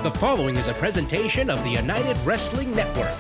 The following is a presentation of the United Wrestling Network.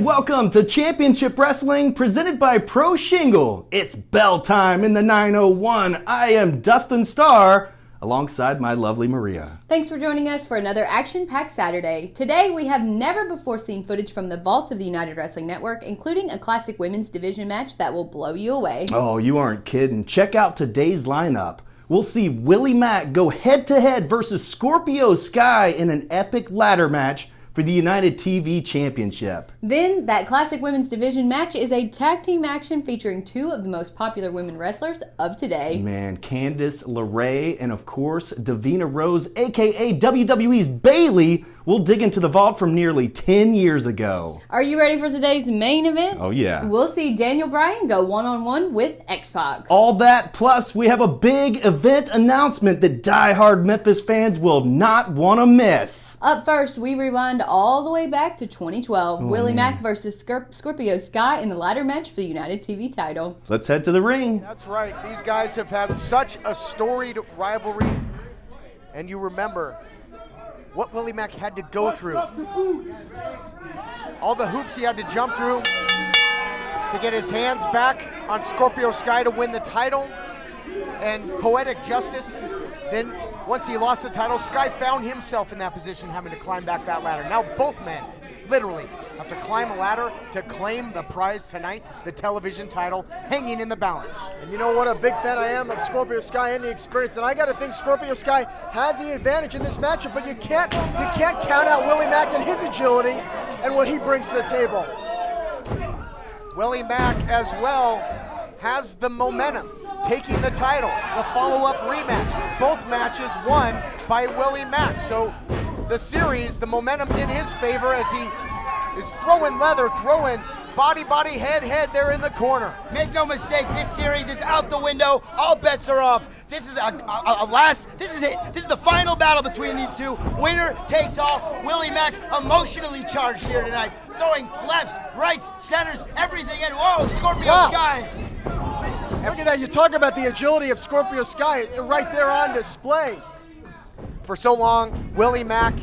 Welcome to Championship Wrestling presented by Pro Shingle. It's bell time in the 901. I am Dustin Starr alongside my lovely Maria. Thanks for joining us for another action-packed Saturday. Today we have never before seen footage from the vaults of the United Wrestling Network, including a classic women's division match that will blow you away. Oh, you aren't kidding. Check out today's lineup. We'll see WILLIE MACK go head-to-head versus Scorpio Sky in an epic ladder match for the United TV Championship. Then, that classic women's division match is a tag team action featuring two of the most popular women wrestlers of today. Man, CANDACE, LARAE, and of course, Divina Rose, aka WWE's BAYLEY, will dig into the vault from nearly 10 years ago. Are you ready for today's main event? Oh yeah. We'll see Daniel Bryan go one-on-one with X-PAC. All that, plus we have a big event announcement that die-hard Memphis fans will not want to miss. Up first, we rewind all the way back to 2012. WILLIE MACK versus Scorpio Sky in the ladder match for the United TV title. Let's head to the ring. That's right. These guys have had such a storied rivalry. And you remember what WILLIE MACK had to go through. All the hoops he had to jump through to get his hands back on Scorpio Sky to win the title. And poetic justice, then once he lost the title, Sky found himself in that position having to climb back that ladder. Now both men, literally, have to climb a ladder to claim the prize tonight, the television title, hanging in the balance. And you know what a big fan I am of Scorpio Sky and the experience, and I got to think Scorpio Sky has the advantage in this matchup, but you can't count out WILLIE MACK and his agility and what he brings to the table. WILLIE MACK as well has the momentum, taking the title, the follow-up rematch. Both matches won by WILLIE MACK. So the series, the momentum in his favor as he is throwing leather, throwing body, head there in the corner. Make no mistake, this series is out the window. All bets are off. This is this is it. This is the final battle between these two. Winner takes all. WILLIE MACK emotionally charged here tonight, throwing lefts, rights, centers, everything in. Whoa, Scorpio Sky. Look at that, you talk about the agility of Scorpio Sky right there on display. For so long, WILLIE MACK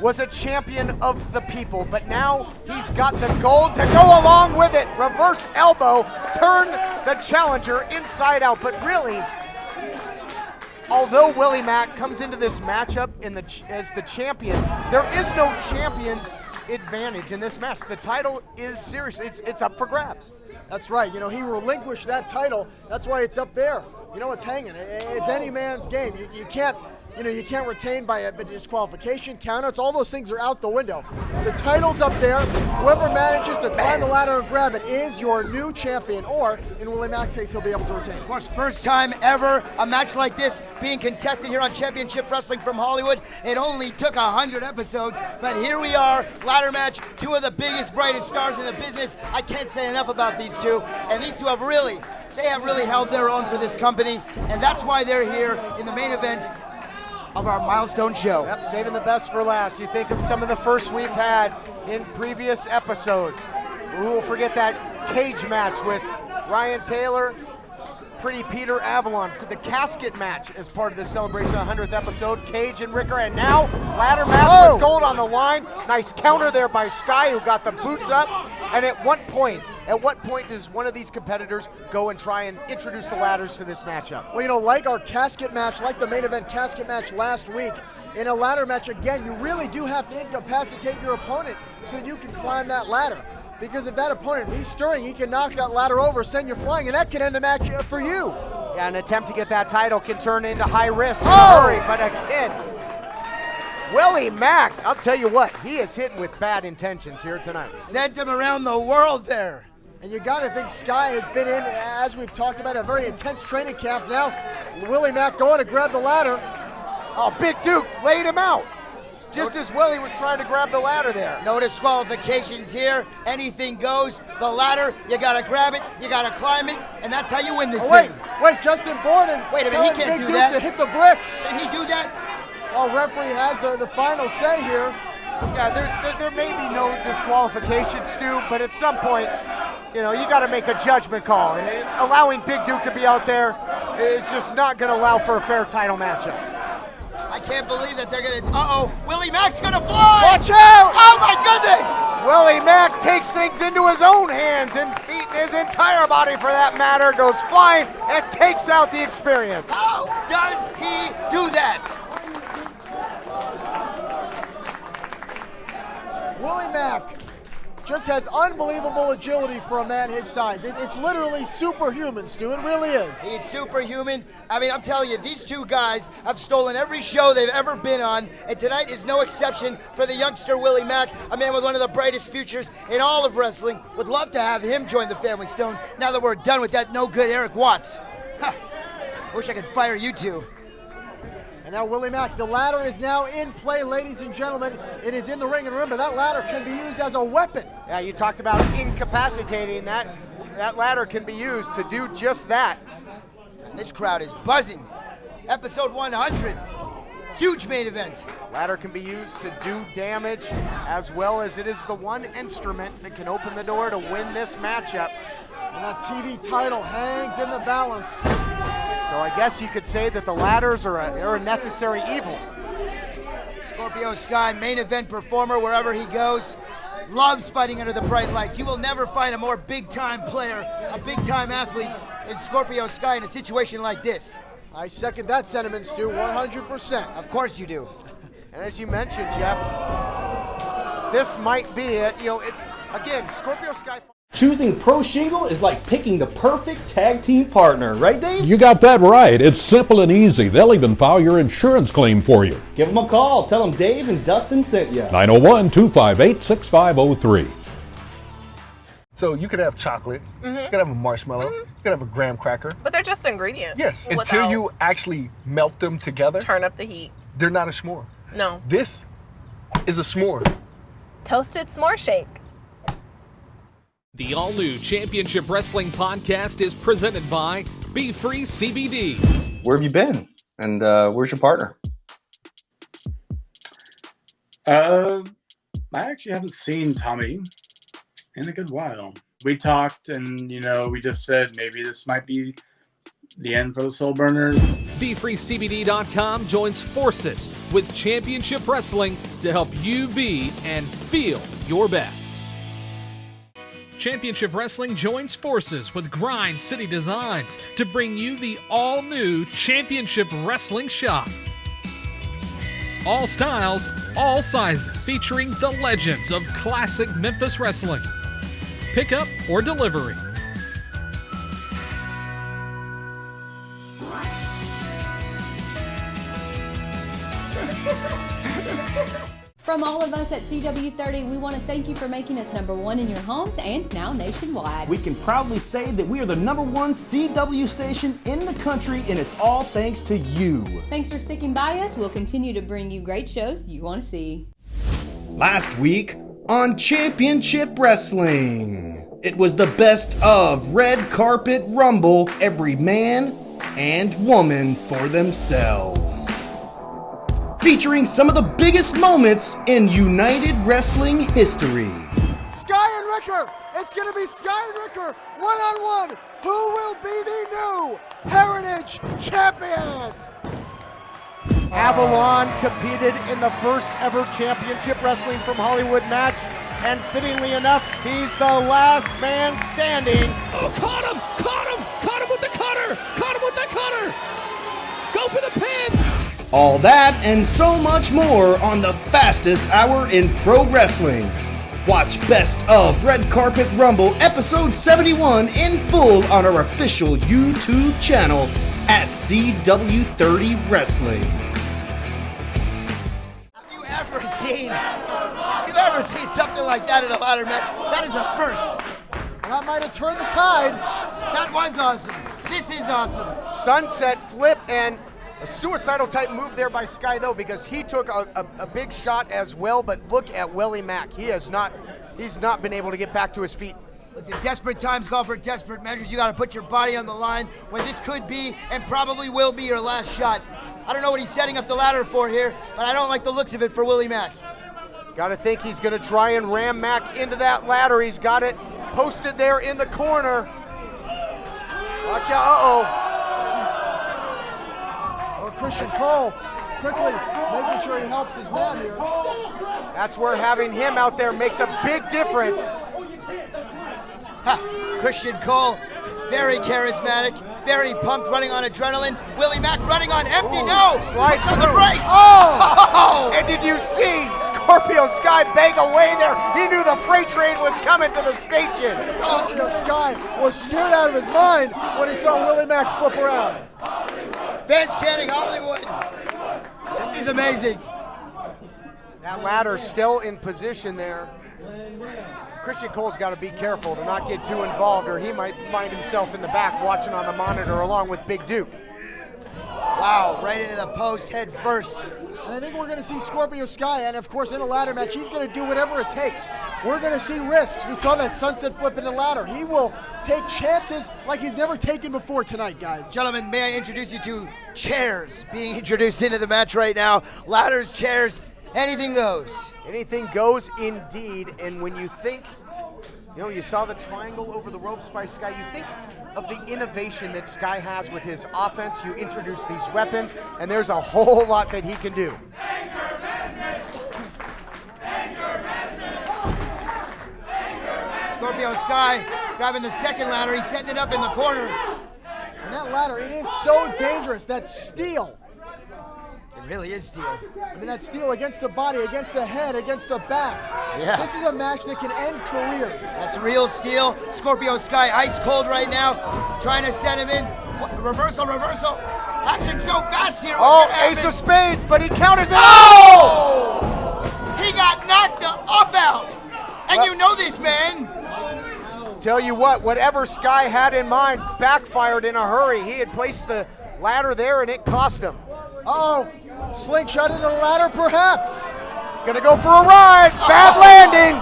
was a champion of the people, but now he's got the gold to go along with it. Reverse elbow, turned the challenger inside out, but really, although WILLIE MACK comes into this matchup as the champion, there is no champion's advantage in this match. The title is serious, it's up for grabs. That's right, you know, he relinquished that title, that's why it's up there. You know, it's hanging, it's any man's game. You can't retain by a disqualification, countouts, all those things are out the window. The title's up there. Whoever manages to climb the ladder and grab it is your new champion, or in WILLIE MACK's case, he'll be able to retain. Of course, first time ever a match like this being contested here on Championship Wrestling from Hollywood. It only took 100 episodes, but here we are, ladder match, two of the biggest, brightest stars in the business. I can't say enough about these two, and these two have really held their own for this company, and that's why they're here in the main event of our milestone show. Yep, saving the best for last. You think of some of the firsts we've had in previous episodes. Who will forget that cage match with Ryan Taylor, Pretty Peter Avalon, the casket match as part of the celebration of the 100th episode, Cage and Ricker, and now ladder match with gold on the line. Nice counter there by Sky, who got the boots up. And at what point does one of these competitors go and try and introduce the ladders to this matchup? Well, you know, like our casket match, like the main event casket match last week, in a ladder match, again, you really do have to incapacitate your opponent so that you can climb that ladder. Because if that opponent, if he's stirring, he can knock that ladder over, send you flying, and that can end the match for you. Yeah, an attempt to get that title can turn into high risk in a hurry, but again, WILLIE MACK, I'll tell you what, he is hitting with bad intentions here tonight. Sent him around the world there. And you got to think Sky has been in, as we've talked about, a very intense training camp. Now, WILLIE MACK going to grab the ladder. Oh, Big Duke laid him out. Just as Willie was trying to grab the ladder there. No disqualifications here. Anything goes. The ladder, you gotta grab it, you gotta climb it, and that's how you win this thing. Wait, Justin Borden. Wait a minute, he can't Big do Duke that. to hit the bricks. Can he do that? Oh, referee has the final say here. Yeah, there may be no disqualification, Stu, but at some point, you know, you got to make a judgment call. And allowing Big Duke to be out there is just not going to allow for a fair title matchup. I can't believe that they're gonna, Willie Mack's gonna fly! Watch out! Oh my goodness! Willie Mack takes things into his own hands and feet, and his entire body for that matter, goes flying and takes out the experience. How does he do that? Willie Mack just has unbelievable agility for a man his size. It's literally superhuman, Stu. It really is. He's superhuman. I mean, I'm telling you, these two guys have stolen every show they've ever been on, and tonight is no exception for the youngster Willie Mack, a man with one of the brightest futures in all of wrestling. Would love to have him join the Family Stone now that we're done with that no-good Eric Watts. Ha! Wish I could fire you two. And now Willie Mack, the ladder is now in play, ladies and gentlemen. It is in the ring, and remember, that ladder can be used as a weapon. Yeah, you talked about incapacitating. That ladder can be used to do just that. And this crowd is buzzing. Episode 100, huge main event. Ladder can be used to do damage, as well as it is the one instrument that can open the door to win this matchup. And that TV title hangs in the balance. So I guess you could say that the ladders are a necessary evil. Scorpio Sky, main event performer wherever he goes, loves fighting under the bright lights. You will never find a more big-time player, a big-time athlete than Scorpio Sky in a situation like this. I second that sentiment, Stu, 100%. Of course you do. And as you mentioned, Jeff, this might be it. You know, again, Scorpio Sky. Choosing Pro Shingle is like picking the perfect tag team partner, right, Dave? You got that right. It's simple and easy. They'll even file your insurance claim for you. Give them a call. Tell them Dave and Dustin sent you. 901-258-6503. So you could have chocolate, you could have a marshmallow, you could have a graham cracker. But they're just ingredients. Yes, Without until you actually melt them together, turn up the heat. they're not a s'more. No. This is a s'more. Toasted s'more shake. The all-new Championship Wrestling podcast is presented by Be Free CBD. Where have you been? And where's your partner? I actually haven't seen Tommy in a good while. We talked and, we just said maybe this might be the end for the Soul Burners. BeFreeCBD.com joins forces with Championship Wrestling to help you be and feel your best. Championship Wrestling joins forces with Grind City Designs to bring you the all-new Championship Wrestling shop. All styles, all sizes, featuring the legends of classic Memphis wrestling. Pickup or delivery. From all of us at CW30, we want to thank you for making us #1 in your homes and now nationwide. We can proudly say that we are the #1 CW station in the country, and it's all thanks to you. Thanks for sticking by us. We'll continue to bring you great shows you want to see. Last week on Championship Wrestling, it was the best of Red Carpet Rumble, every man and woman for themselves. Featuring some of the biggest moments in United Wrestling history. Sky and Ricker! It's going to be Sky and Ricker one-on-one. Who will be the new Heritage Champion? Avalon competed in the first ever Championship Wrestling from Hollywood match, and fittingly enough, he's the last man standing. Oh, caught him with the cutter, go for the pin. All that and so much more on the fastest hour in pro wrestling. Watch Best of Red Carpet Rumble episode 71 in full on our official YouTube channel at CW30 Wrestling. Have you ever seen something like that in a ladder match? That is a first. That might have turned the tide. That was awesome. This is awesome. Sunset flip, and A suicidal type move there by Sky though, because he took a big shot as well, but look at Willie Mack. He's not been able to get back to his feet. Listen, desperate times call for desperate measures. You got to put your body on the line when this could be and probably will be your last shot. I don't know what he's setting up the ladder for here, but I don't like the looks of it for Willie Mack. Got to think he's going to try and ram Mack into that ladder. He's got it posted there in the corner. Watch out, Or Christian Cole quickly making sure he helps his man here. That's where having him out there makes a big difference. Christian Cole, very charismatic, very pumped, running on adrenaline. Willie Mack running on empty. No! Slides on the through. brakes. Oh! And did you see Scorpio Sky bang away there? He knew the freight train was coming to the station. Scorpio Sky was scared out of his mind when he saw Willie Mack flip around. Fans chanting Hollywood. This is amazing. That ladder still in position there. Christian Cole's got to be careful to not get too involved, or he might find himself in the back watching on the monitor along with Big Duke. Wow, right into the post head first. And I think we're going to see Scorpio Sky, and of course in a ladder match, he's going to do whatever it takes. We're going to see risks. We saw that sunset flip in the ladder. He will take chances like he's never taken before tonight, guys. Gentlemen, may I introduce you to chairs being introduced into the match right now. Ladders, chairs, anything goes. Anything goes indeed, and when you think, you saw the triangle over the ropes by Sky, you think of the innovation that Sky has with his offense. You introduce these weapons, and there's a whole lot that he can do. Scorpio Sky grabbing the second ladder. He's setting it up in the corner. And that ladder, it is so dangerous. That steel. It really is steel. I mean, that steel against the body, against the head, against the back. Yeah. This is a match that can end careers. That's real steel. Scorpio Sky ice cold right now, trying to set him in. Reversal. Action so fast here. Ace of spades, but he counters it. Oh! He got knocked off out. And you know this, man. Tell you what, whatever Sky had in mind backfired in a hurry. He had placed the ladder there, and it cost him. Slingshot into the ladder, perhaps. Gonna go for a ride. Bad landing.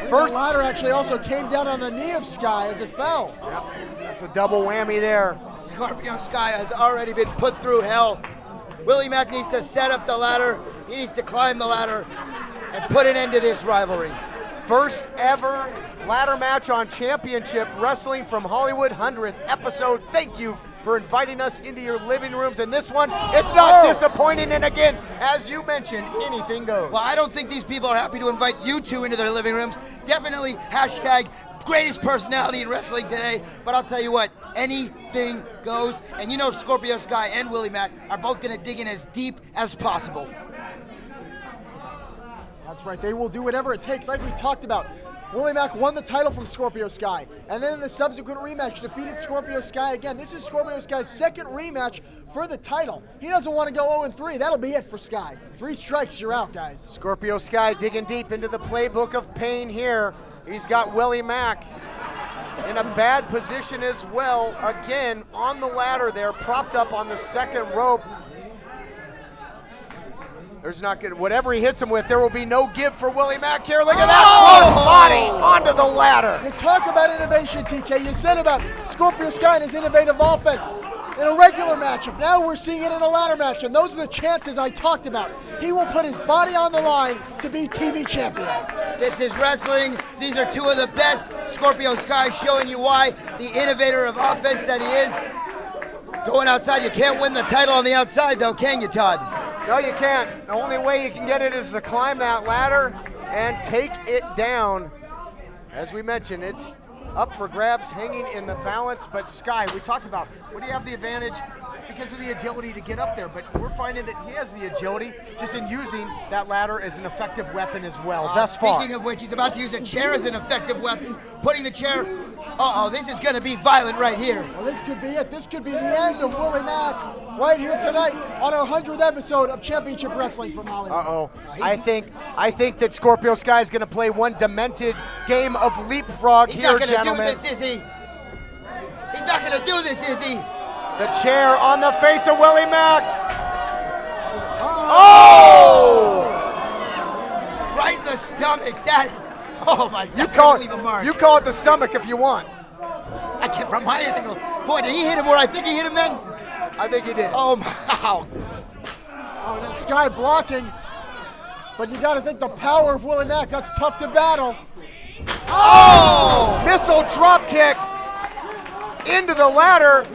First ladder actually also came down on the knee of Sky as it fell. Yep. That's a double whammy there. Scorpio Sky has already been put through hell. Willie Mack needs to set up the ladder. He needs to climb the ladder and put an end to this rivalry. First ever ladder match on Championship Wrestling from Hollywood, 100th episode. Thank you for inviting us into your living rooms. And this one, it's not disappointing. And again, as you mentioned, anything goes. Well, I don't think these people are happy to invite you two into their living rooms. Definitely hashtag greatest personality in wrestling today. But I'll tell you what, anything goes. And you know Scorpio Sky and Willie Mack are both going to dig in as deep as possible. That's right, they will do whatever it takes, like we talked about. Willie Mack won the title from Scorpio Sky, and then in the subsequent rematch defeated Scorpio Sky again. This is Scorpio Sky's second rematch for the title. He doesn't want to go 0-3. That'll be it for Sky. 3 strikes, you're out, guys. Scorpio Sky digging deep into the playbook of pain here. He's got Willie Mack in a bad position as well. Again, on the ladder there, propped up on the second rope. There's not good. Whatever he hits him with, there will be no give for Willie Mack here. Look at that cross body onto the ladder. You talk about innovation, TK. You said about Scorpio Sky and his innovative offense in a regular matchup. Now we're seeing it in a ladder match, and those are the chances I talked about. He will put his body on the line to be TV champion. This is wrestling. These are two of the best. Scorpio Sky showing you why, the innovator of offense that he is. Going outside, you can't win the title on the outside though, can you, Todd? No, you can't. The only way you can get it is to climb that ladder and take it down. As we mentioned, it's up for grabs, hanging in the balance. But Sky, we talked about, would he have the advantage because of the agility to get up there? But we're finding that he has the agility just in using that ladder as an effective weapon as well, thus far. Speaking of which, he's about to use a chair as an effective weapon, putting the chair. This is going to be violent right here. Well, this could be it. This could be the end of Willie Mack right here tonight on our 100th episode of Championship Wrestling from Hollywood. I think that Scorpio Sky is going to play one demented game of leapfrog here, gentlemen. He's not going to do this, is he? He's He's not gonna do this, is he? The chair on the face of Willie Mack. Oh! Right in the stomach. That. Oh my God. You call it the stomach if you want. I can't from my angle. Boy, did he hit him where I think he hit him then? I think he did. Oh wow. Oh, and Sky blocking. But you got to think the power of Willie Mack. That's tough to battle. Oh! Missile drop kick into the ladder.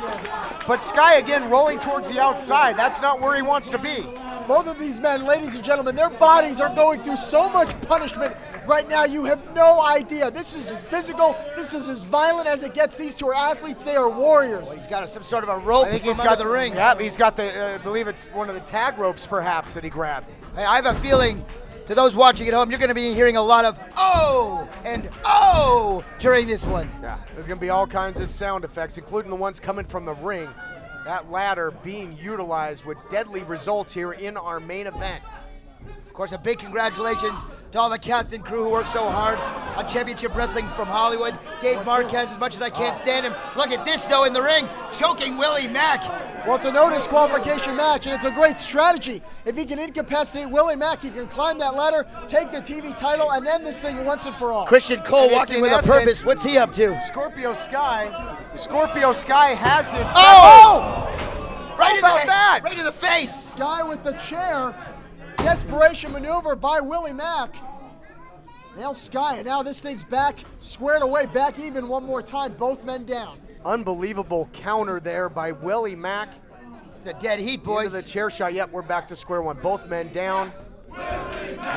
But Sky again rolling towards the outside. That's not where he wants to be. Both of these men, ladies and gentlemen, their bodies are going through so much punishment right now, you have no idea. This is as physical, this is as violent as it gets. These two are athletes, they are warriors. Well, he's got some sort of a rope I think from he's under got the ring. Yeah, he's got the, I believe it's one of the tag ropes perhaps that he grabbed. Hey, I have a feeling, to those watching at home, you're going to be hearing a lot of oh and oh during this one. Yeah, there's going to be all kinds of sound effects, including the ones coming from the ring. That ladder being utilized with deadly results here in our main event. Of course, a big congratulations to all the cast and crew who worked so hard on Championship Wrestling from Hollywood. Dave Marquez, as much as I can't stand him. Look at this, though, in the ring, choking Willie Mack. Well, it's a no disqualification match, and it's a great strategy. If he can incapacitate Willie Mack, he can climb that ladder, take the TV title, and end this thing once and for all. Christian Cole walking with a purpose. What's he up to? Scorpio Sky has his... Oh! Right in about that? Right in the face. Sky with the chair. Desperation maneuver by Willie Mack. Nails Sky, and now this thing's back, squared away, back even one more time, both men down. Unbelievable counter there by Willie Mack. It's a dead heat, boys. Into the chair shot. Yep, we're back to square one. Both men down.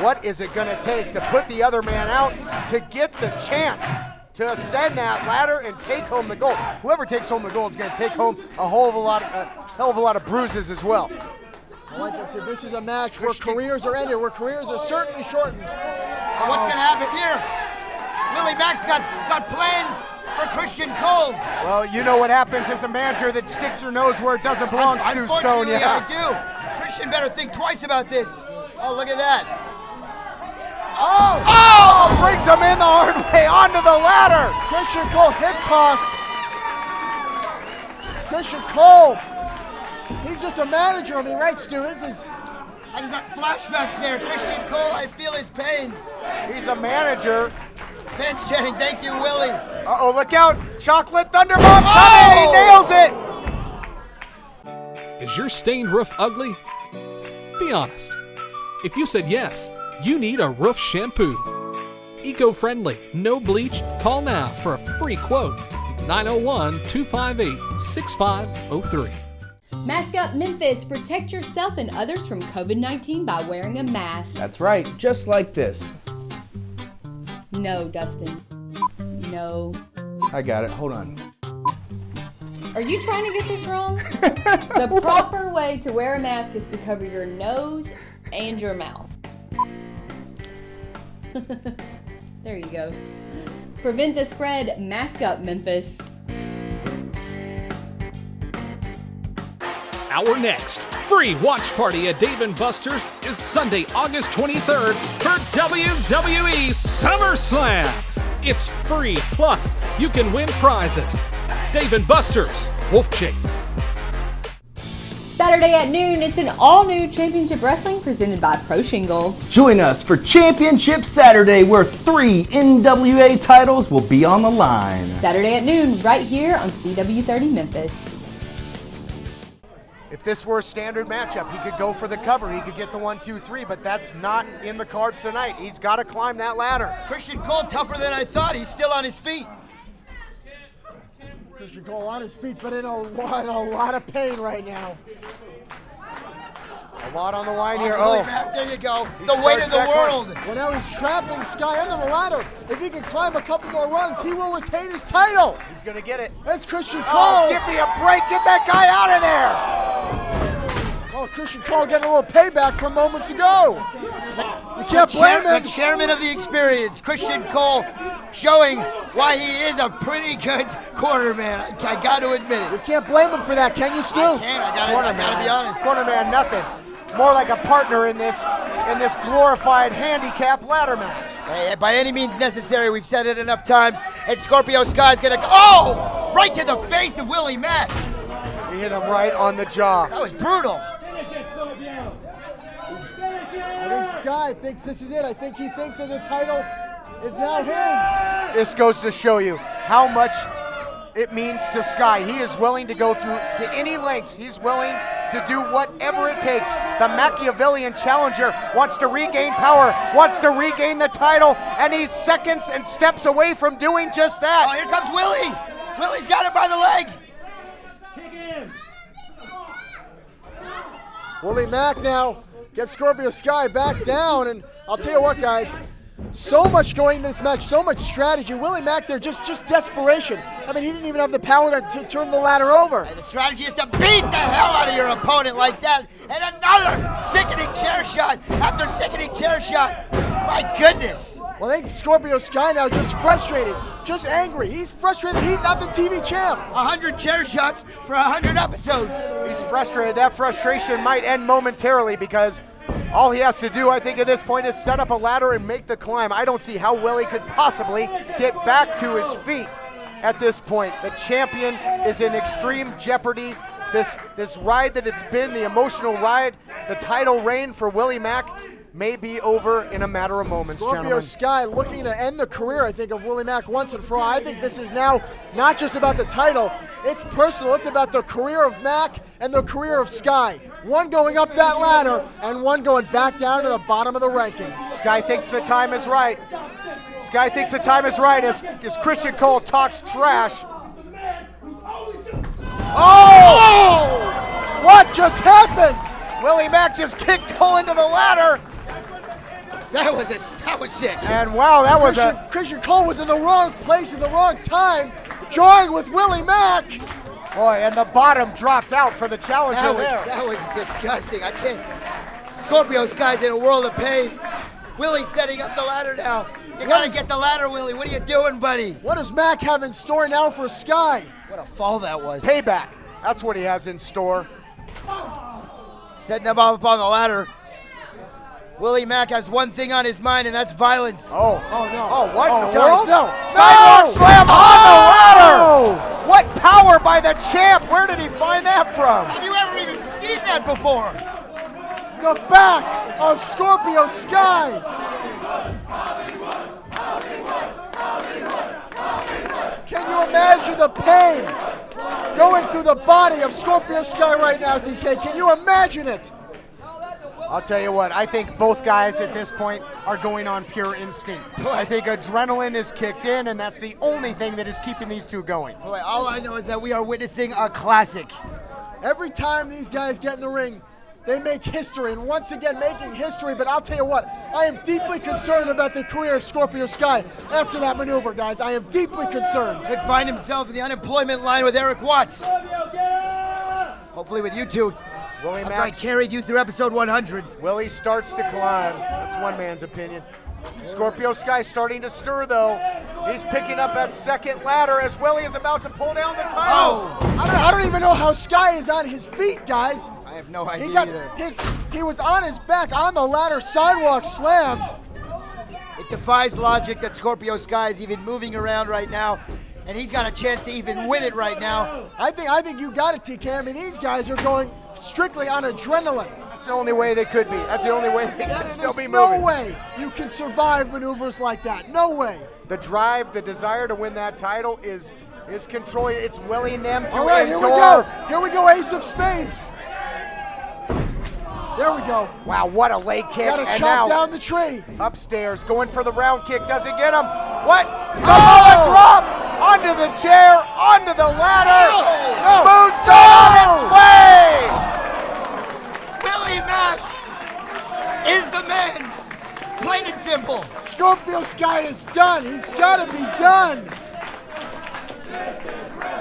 What is it going to take to put the other man out to get the chance to ascend that ladder and take home the gold? Whoever takes home the gold is going to take home a hell of a lot of bruises as well. Like I said, this is a match where careers are ended, where careers are certainly shortened. What's going to happen here? Willie Mack's got plans for Christian Cole. Well, you know what happens as a manager that sticks your nose where it doesn't belong, Stu Stone. Yeah, I do. Christian better think twice about this. Oh, look at that. Oh! Brings him in the hard way onto the ladder. Christian Cole hip tossed. Christian Cole. He's just a manager. I mean, right, Stu? This is... I just got flashbacks there. Christian Cole, I feel his pain. He's a manager. Fans chanting, thank you, Willie. Uh-oh, look out. Chocolate Thunderbomb coming. He nails it. Is your stained roof ugly? Be honest. If you said yes, you need a roof shampoo. Eco-friendly, no bleach. Call now for a free quote. 901-258-6503. Mask up Memphis. Protect yourself and others from COVID-19 by wearing a mask. That's right, just like this. No, Dustin. No. I got it, hold on. Are you trying to get this wrong? The proper way to wear a mask is to cover your nose and your mouth. There you go. Prevent the spread. Mask up, Memphis. Our next free watch party at Dave & Buster's is Sunday, August 23rd for WWE SummerSlam. It's free, plus you can win prizes. Dave & Buster's Wolf Chase. Saturday at noon, it's an all-new Championship Wrestling presented by Pro Shingle. Join us for Championship Saturday, where 3 NWA titles will be on the line. Saturday at noon, right here on CW30 Memphis. If this were a standard matchup, he could go for the cover. He could get the 1, 2, 3, but that's not in the cards tonight. He's got to climb that ladder. Christian Cole tougher than I thought. He's still on his feet. Christian Cole on his feet, but in a lot of pain right now. A lot on the line here. Mack, there you go. The weight of the world. Well, now he's trapping Sky under the ladder. If he can climb a couple more runs, he will retain his title. He's going to get it. That's Christian Cole. Oh, give me a break. Get that guy out of there. Oh, Christian Cole getting a little payback from moments ago. You can't blame him. The chairman of the experience, Christian Cole, showing why he is a pretty good corner man. I got to admit it. You can't blame him for that, can you, Stu? I can't. I gotta be honest. Corner man, nothing. More like a partner in this glorified handicap ladder match. Hey, by any means necessary, we've said it enough times. And Scorpio Sky's gonna go. Oh! right to the face of Willie Mack. He hit him right on the jaw. That was brutal. I think Sky thinks this is it. I think he thinks that the title is now his. This goes to show you how much it means to Sky. He is willing to go through to any lengths. He's willing to do whatever it takes. The Machiavellian challenger wants to regain power, wants to regain the title, and he's seconds and steps away from doing just that. Oh, here comes Willie. Willie's got it by the leg. Willie Mack now gets Scorpio Sky back down, and I'll tell you what, guys, so much going into this match, so much strategy. Willie Mack there, just desperation. I mean, he didn't even have the power to turn the ladder over. And the strategy is to beat the hell out of your opponent like that. And another sickening chair shot after sickening chair shot. My goodness. Well, I think Scorpio Sky now just frustrated, just angry. He's frustrated. He's not the TV champ. 100 chair shots for 100 episodes. He's frustrated. That frustration might end momentarily because all he has to do, I think, at this point is set up a ladder and make the climb. I don't see how Willie could possibly get back to his feet at this point. The champion is in extreme jeopardy. This ride that it's been, the emotional ride, the title reign for Willie Mack may be over in a matter of moments, Scorpio gentlemen. Sky looking to end the career, I think, of Willie Mack once and for all. I think this is now not just about the title. It's personal. It's about the career of Mack and the career of Sky. One going up that ladder and one going back down to the bottom of the rankings. Sky thinks the time is right. Sky thinks the time is right as Christian Cole talks trash. Oh! What just happened? Willie Mack just kicked Cole into the ladder. That was sick. And wow, that was Christian Cole was in the wrong place at the wrong time, joining with Willie Mack. Boy, and the bottom dropped out for the challenger there. That was disgusting. I can't. Scorpio Sky's in a world of pain. Willie's setting up the ladder now. You gotta get the ladder, Willie. What are you doing, buddy? What does Mack have in store now for Sky? What a fall that was. Payback. That's what he has in store. Setting him up on the ladder. Willie Mack has one thing on his mind, and that's violence. Oh no. Oh, what in the guys, world? no. Sidewalk slam on the ladder! Oh! What power by the champ? Where did he find that from? Have you ever even seen that before? The back of Scorpio Sky. Can you imagine the pain going through the body of Scorpio Sky right now, TK? Can you imagine it? I'll tell you what, I think both guys at this point are going on pure instinct. I think adrenaline is kicked in, and that's the only thing that is keeping these two going. Boy, all I know is that we are witnessing a classic. Every time these guys get in the ring, they make history, and once again making history, but I'll tell you what, I am deeply concerned about the career of Scorpio Sky after that maneuver, guys. I am deeply concerned. Could find himself in the unemployment line with Eric Watts. Hopefully with you two. Willie After I Mack, carried you through episode 100. Willie starts to climb. That's one man's opinion. Scorpio Sky starting to stir, though. He's picking up that second ladder as Willie is about to pull down the title. I don't even know how Sky is on his feet, guys. I have no idea either. He was on his back on the ladder, sidewalk slammed. It defies logic that Scorpio Sky is even moving around right now, and he's got a chance to even win it right now. I think you got it, TK. I mean, these guys are going strictly on adrenaline. That's the only way they could be. That's the only way they can still be moving. No way you can survive maneuvers like that. No way. The drive, the desire to win that title is controlling. It's willing them to All right, endure. here we go. Here we go, Ace of Spades. There we go. Wow, what a leg kick. Gotta and chop now down the tree. upstairs, going for the round kick. Doesn't get him. What? Samoa drop onto the chair, onto the ladder. No. Moonsault on its way. Willie Mack is the man. Plain and simple. Scorpio Sky is done. He's gotta be done.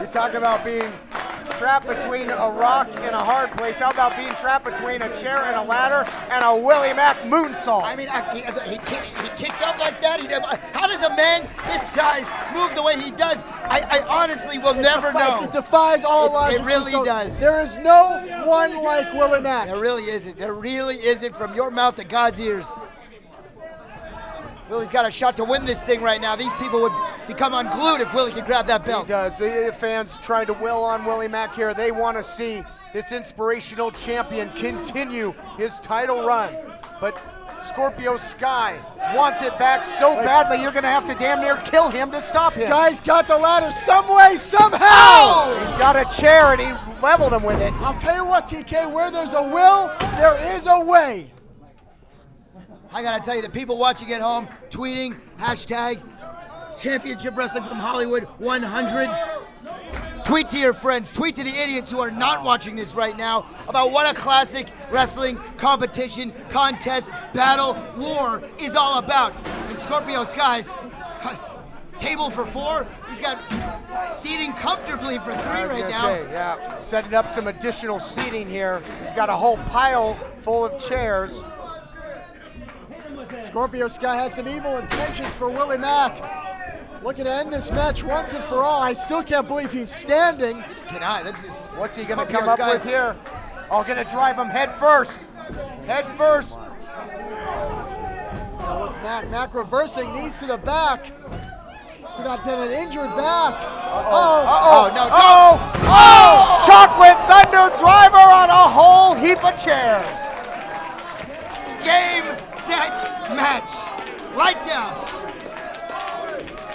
You talk about being trapped between a rock and a hard place. How about being trapped between a chair and a ladder and a Willie Mack moonsault? I mean, he kicked up like that. How does a man his size move the way he does? I honestly will never know. It defies all logic. It really does. There is no one like Willie Mack. There really isn't. There really isn't, from your mouth to God's ears. Willie's got a shot to win this thing right now. These people would become unglued if Willie could grab that belt. He does. The fans trying to will on Willie Mack here. They want to see this inspirational champion continue his title run. But Scorpio Sky wants it back so badly, you're going to have to damn near kill him to stop him. Sky's got the ladder some way, somehow! He's got a chair and he leveled him with it. I'll tell you what, TK, where there's a will, there is a way. I gotta tell you, the people watching at home, tweeting, hashtag Championship Wrestling from Hollywood 100. Tweet to your friends, tweet to the idiots who are not watching this right now about what a classic wrestling competition, contest, battle, war is all about. And Scorpio Sky's table for 4, he's got seating comfortably for 3 right now. Yeah, setting up some additional seating here. He's got a whole pile full of chairs. Scorpio Sky has some evil intentions for Willie Mack. Looking to end this match once and for all. I still can't believe he's standing. Can I? This is. What's he gonna come up with here? Oh, gonna drive him head first. Head first. Now it's Mack. Mack reversing, knees to the back. To that injured back. Oh! Chocolate Thunder Driver on a whole heap of chairs. Game, set, match. Lights out.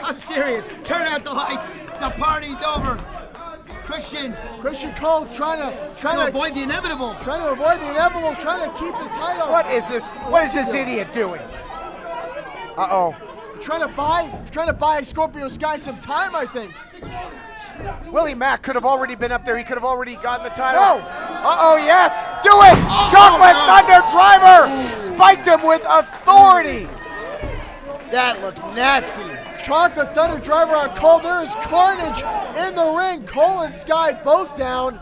I'm serious. Turn out the lights. The party's over. Christian Cole trying to avoid the inevitable. Trying to avoid the inevitable, trying to keep the title. What is this? What is this idiot doing? Uh-oh. Trying to buy Scorpio Sky some time, I think. Willie Mack could have already been up there. He could have already gotten the title. No. Uh-oh, yes. Do it. Chocolate Thunder Driver spiked him with authority. That looked nasty. Chocolate Thunder Driver on Cole. There is carnage in the ring. Cole and Sky both down.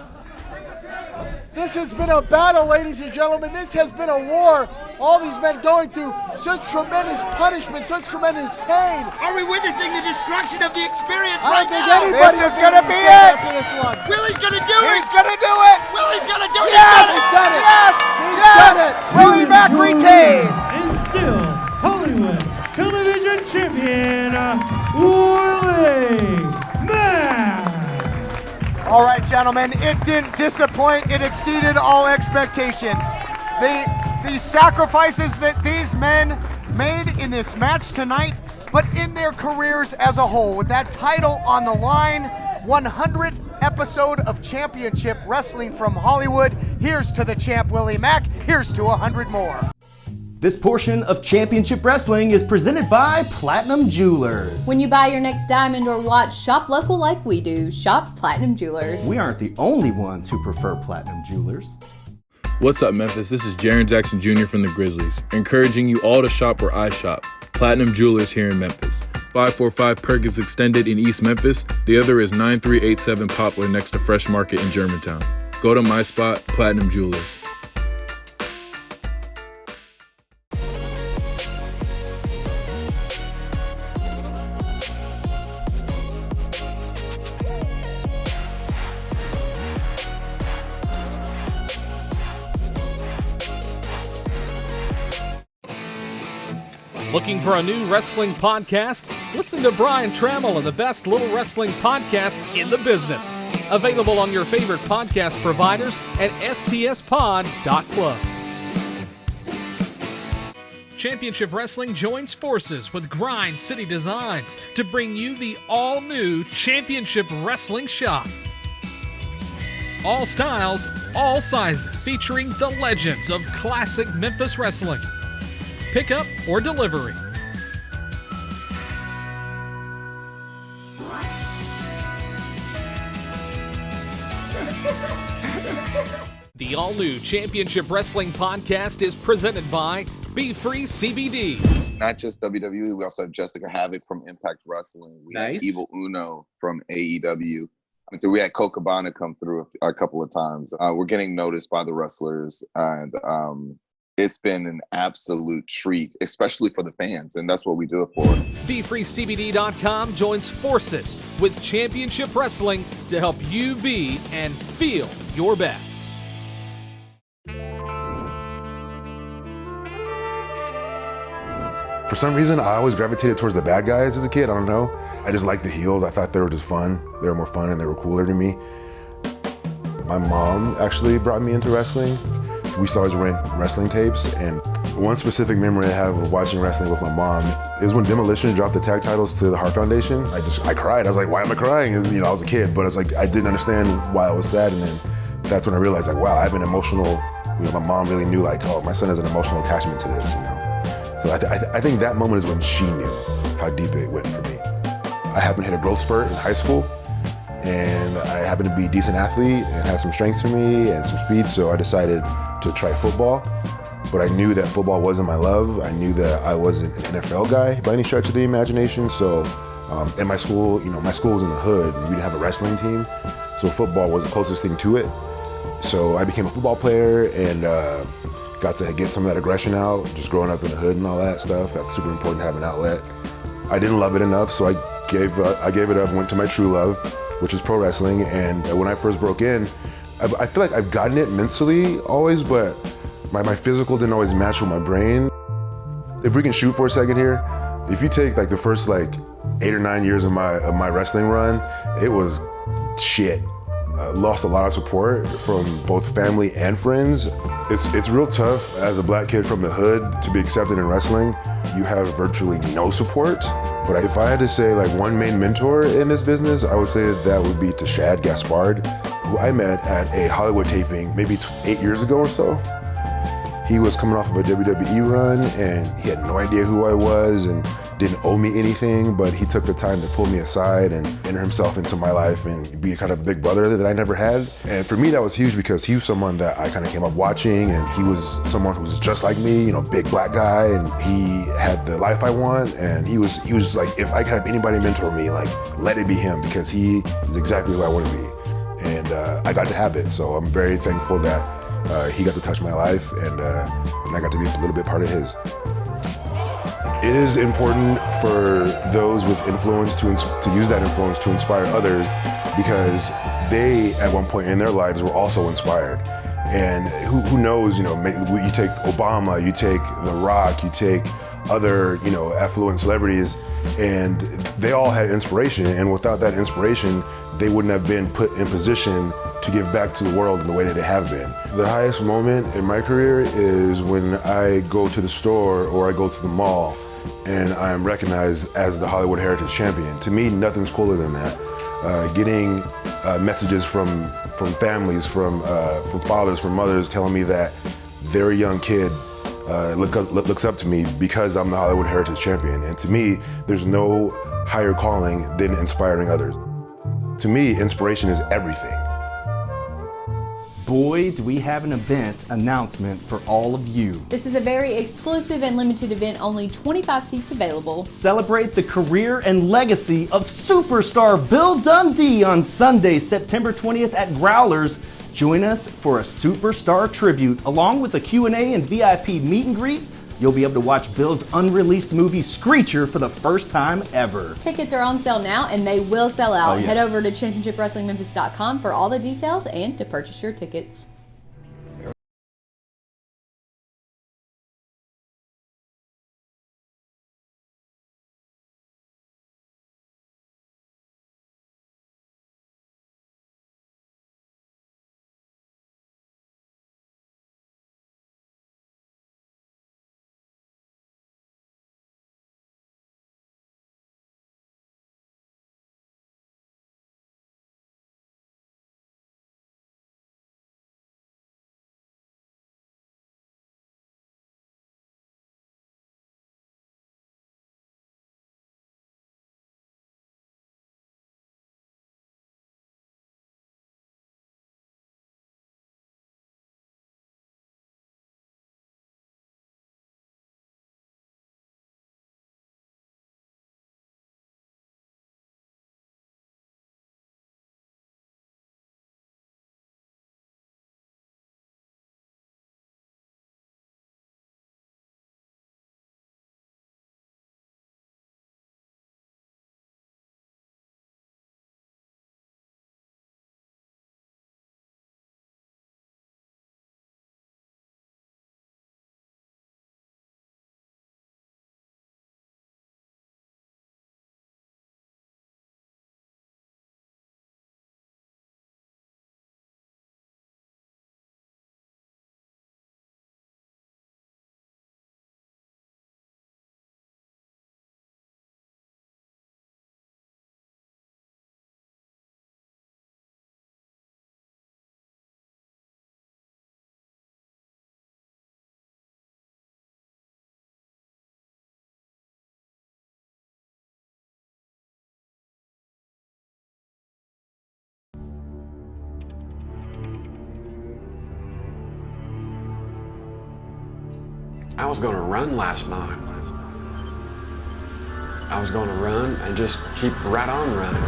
This has been a battle, ladies and gentlemen. This has been a war. All these men going through such tremendous punishment, such tremendous pain. Are we witnessing the destruction of the experience I right don't think now? anybody This is is gonna be it. after this one. Willie's gonna do it. He's gonna do it. Willie's gonna do it. Yes. He's done it. Yes. He's Yes. done it. Willie Mack retains. And still, Hollywood Television Champion, Willie Mack. All right, gentlemen, it didn't disappoint. It exceeded all expectations. The sacrifices that these men made in this match tonight, but in their careers as a whole, with that title on the line, 100th episode of Championship Wrestling from Hollywood. Here's to the champ, Willie Mack. Here's to 100 more. This portion of Championship Wrestling is presented by Platinum Jewelers. When you buy your next diamond or watch, shop local like we do. Shop Platinum Jewelers. We aren't the only ones who prefer Platinum Jewelers. What's up, Memphis? This is Jaren Jackson Jr. from the Grizzlies, encouraging you all to shop where I shop. Platinum Jewelers here in Memphis. 545 Perkins Extended in East Memphis. The other is 9387 Poplar next to Fresh Market in Germantown. Go to my spot, Platinum Jewelers. Looking for a new wrestling podcast? Listen to Brian Trammell and the best little wrestling podcast in the business. Available on your favorite podcast providers at stspod.club. Championship Wrestling joins forces with Grind City Designs to bring you the all-new Championship Wrestling shop. All styles, all sizes, featuring the legends of classic Memphis wrestling. Pickup or delivery. The all-new Championship Wrestling podcast is presented by Be Free CBD. Not just WWE, we also have Jessica Havoc from Impact Wrestling. We have Evil Uno from AEW. We had Colt Cabana come through a couple of times. We're getting noticed by the wrestlers, and it's been an absolute treat, especially for the fans, and that's what we do it for. BeFreeCBD.com joins forces with Championship Wrestling to help you be and feel your best. For some reason, I always gravitated towards the bad guys as a kid. I don't know. I just liked the heels. I thought they were just fun. They were more fun and they were cooler than me. My mom actually brought me into wrestling. We used to always rent wrestling tapes, and one specific memory I have of watching wrestling with my mom is when Demolition dropped the tag titles to the Hart Foundation. I cried. I was like, why am I crying? And, I was a kid, but I was like, I didn't understand why I was sad, and then that's when I realized, like, wow, I have an emotional, my mom really knew, like, oh, my son has an emotional attachment to this, So I think that moment is when she knew how deep it went for me. I happened to hit a growth spurt in high school, and I happened to be a decent athlete and had some strength to me and some speed, so I decided to try football. But I knew that football wasn't my love. I knew that I wasn't an NFL guy by any stretch of the imagination. So, in my school, my school was in the hood, and we didn't have a wrestling team, so football was the closest thing to it. So I became a football player and got to get some of that aggression out, just growing up in the hood and all that stuff. That's super important to have an outlet. I didn't love it enough, so I gave it up, went to my true love, which is pro wrestling. And when I first broke in, I feel like I've gotten it mentally always, but my physical didn't always match with my brain. If we can shoot for a second here, if you take like the first 8 or 9 years of my wrestling run, it was shit. Lost a lot of support from both family and friends. It's real tough as a black kid from the hood to be accepted in wrestling. You have virtually no support. But if I had to say one main mentor in this business, I would say that would be Tashad Gaspard, who I met at a Hollywood taping maybe 8 years ago or so. He was coming off of a WWE run and he had no idea who I was and didn't owe me anything, but he took the time to pull me aside and enter himself into my life and be kind of a big brother that I never had. And for me, that was huge because he was someone that I kind of came up watching, and he was someone who was just like me, big black guy, and he had the life I want. And he was like, if I could have anybody mentor me, let it be him, because he is exactly who I want to be. And I got to have it, so I'm very thankful that he got to touch my life, and I got to be a little bit part of his. It is important for those with influence to use that influence to inspire others, because they, at one point in their lives, were also inspired. And who knows, you take Obama, you take The Rock, you take other, affluent celebrities, and they all had inspiration, and without that inspiration, they wouldn't have been put in position to give back to the world in the way that they have been. The highest moment in my career is when I go to the store or I go to the mall and I'm recognized as the Hollywood Heritage Champion. To me, nothing's cooler than that. Getting messages from families, from fathers, from mothers telling me that their young kid looks up to me because I'm the Hollywood Heritage Champion. And to me, there's no higher calling than inspiring others. To me, inspiration is everything. Boy, do we have an event announcement for all of you. This is a very exclusive and limited event, only 25 seats available. Celebrate the career and legacy of superstar Bill Dundee on Sunday, September 20th at Growlers. Join us for a superstar tribute, along with a Q&A and VIP meet and greet. You'll be able to watch Bill's unreleased movie Screecher for the first time ever. Tickets are on sale now, and they will sell out. Oh, yeah. Head over to ChampionshipWrestlingMemphis.com for all the details and to purchase your tickets. I was going to run last night. I was going to run and just keep right on running.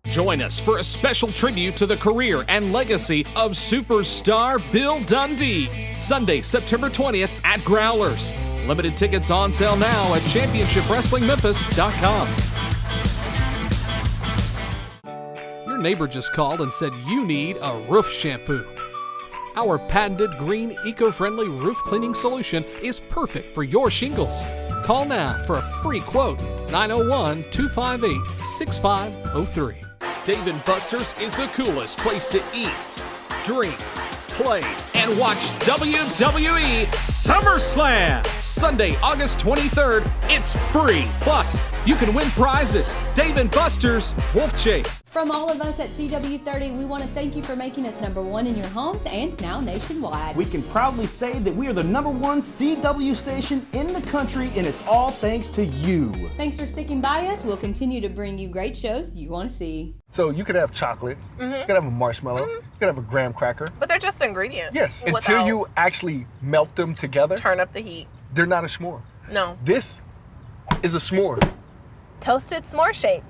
Join us for a special tribute to the career and legacy of superstar Bill Dundee, Sunday, September 20th at Growlers. Limited tickets on sale now at ChampionshipWrestlingMemphis.com. Your neighbor just called and said you need a roof shampoo. Our patented green, eco-friendly roof cleaning solution is perfect for your shingles. Call now for a free quote, 901-258-6503. Dave & Buster's is the coolest place to eat, drink, play, and watch WWE SummerSlam. Sunday, August 23rd, it's free. Plus, you can win prizes. Dave & Buster's Wolf Chase. From all of us at CW30, we want to thank you for making us #1 in your homes and now nationwide. We can proudly say that we are the #1 CW station in the country, and it's all thanks to you. Thanks for sticking by us. We'll continue to bring you great shows you want to see. So you could have chocolate, you could have a marshmallow, you could have a graham cracker. But they're just ingredients. Yes, until you actually melt them together. Turn up the heat. They're not a s'more. No. This is a s'more. Toasted s'more shake.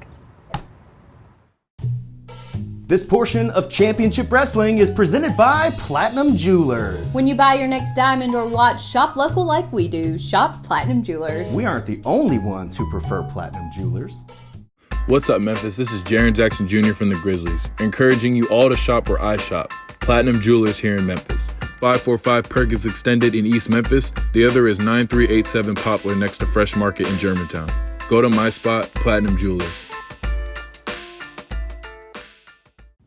This portion of Championship Wrestling is presented by Platinum Jewelers. When you buy your next diamond or watch, shop local like we do. Shop Platinum Jewelers. We aren't the only ones who prefer Platinum Jewelers. What's up, Memphis? This is Jaren Jackson Jr. from the Grizzlies, encouraging you all to shop where I shop. Platinum Jewelers here in Memphis. 545 Perkins Extended in East Memphis. The other is 9387 Poplar next to Fresh Market in Germantown. Go to my spot, Platinum Jewelers.